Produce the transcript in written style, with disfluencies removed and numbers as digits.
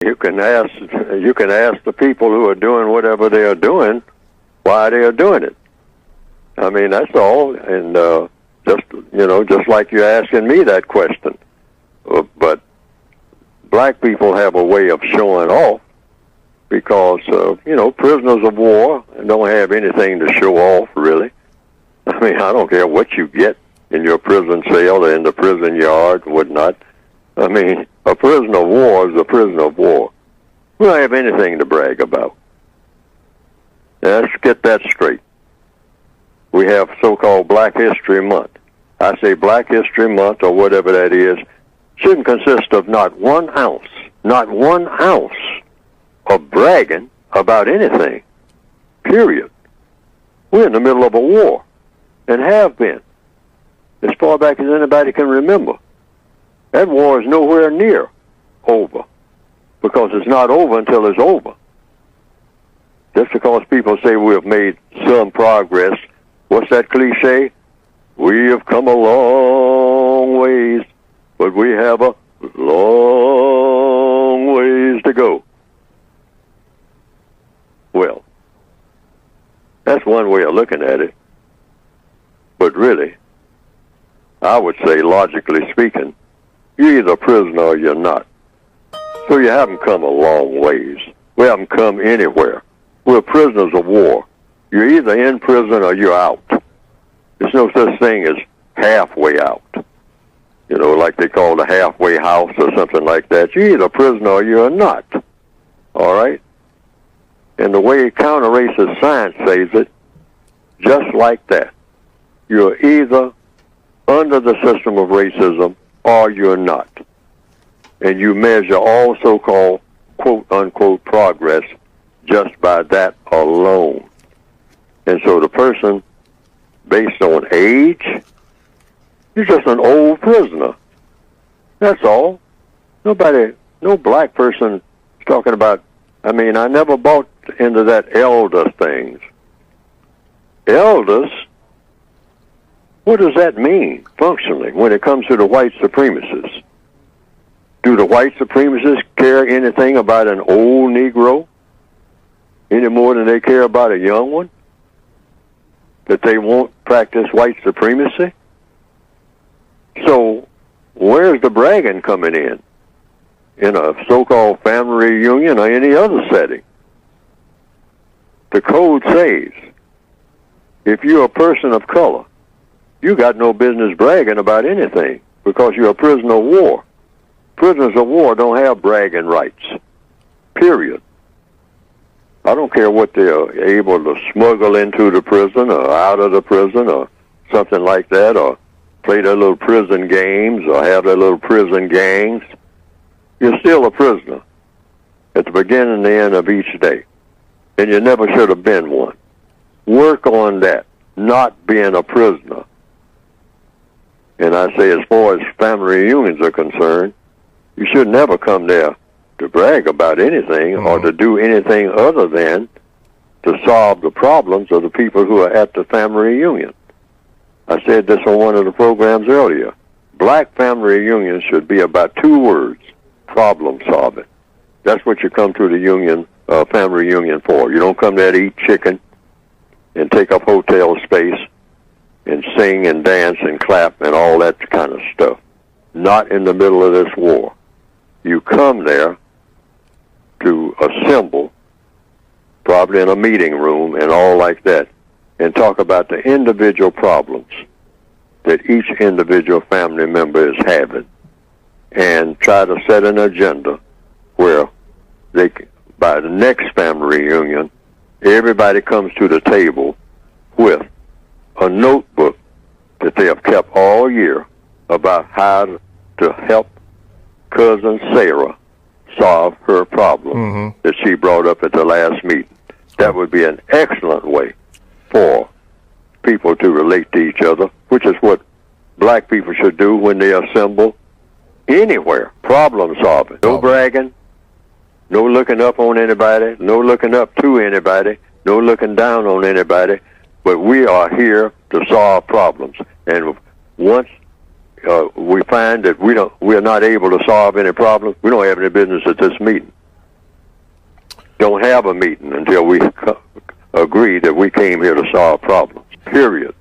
You can ask the people who are doing whatever they are doing why they are doing it. I mean, that's all. And just like you're asking me that question. But black people have a way of showing off because prisoners of war don't have anything to show off, really. I mean, I don't care what you get in your prison cell or in the prison yard and whatnot. I mean, a prisoner of war is a prisoner of war. We don't have anything to brag about. Now, let's get that straight. We have so-called Black History Month. I say Black History Month or whatever that is shouldn't consist of not 1 ounce of bragging about anything, period. We're in the middle of a war and have been as far back as anybody can remember. That war is nowhere near over because it's not over until it's over. Just because people say we have made some progress, what's that cliche? We have come a long ways, but we have a long ways to go. Well, that's one way of looking at it. But really, I would say, logically speaking, you're either a prisoner or you're not. So you haven't come a long ways. We haven't come anywhere. We're prisoners of war. You're either in prison or you're out. There's no such thing as halfway out. Like they call the halfway house or something like that. You're either a prisoner or you're not. All right? And the way counter-racist science says it, just like that. You're either under the system of racism or you're not. And you measure all so-called quote-unquote progress just by that alone. And so the person, based on age, you're just an old prisoner. That's all. No black person is talking about, I never bought into that elder things. Elders, what does that mean, functionally, when it comes to the white supremacists? Do the white supremacists care anything about an old Negro any more than they care about a young one? That they won't practice white supremacy? So, where's the bragging coming in? In a so-called family reunion or any other setting? The code says, if you're a person of color, you got no business bragging about anything because you're a prisoner of war. Prisoners of war don't have bragging rights, period. I don't care what they're able to smuggle into the prison or out of the prison or something like that, or play their little prison games or have their little prison gangs. You're still a prisoner at the beginning and the end of each day, and you never should have been one. Work on that, not being a prisoner. And I say, as far as family reunions are concerned, you should never come there to brag about anything or to do anything other than to solve the problems of the people who are at the family reunion. I said this on one of the programs earlier. Black family reunions should be about 2 words, problem solving. That's what you come to the family reunion for. You don't come there to eat chicken and take up hotel space and sing and dance and clap and all that kind of stuff. Not in the middle of this war. You come there to assemble, probably in a meeting room and all like that, and talk about the individual problems that each individual family member is having, and try to set an agenda where by the next family reunion, everybody comes to the table with a notebook that they have kept all year about how to help cousin Sarah solve her problem that she brought up at the last meeting. That would be an excellent way for people to relate to each other, which is what black people should do when they assemble anywhere. Problem solving. No bragging, no looking up on anybody, no looking up to anybody, no looking down on anybody, but we are here to solve problems. And once we find that we're not able to solve any problems, we don't have any business at this meeting. don't have a meeting until we agree that we came here to solve problems, period.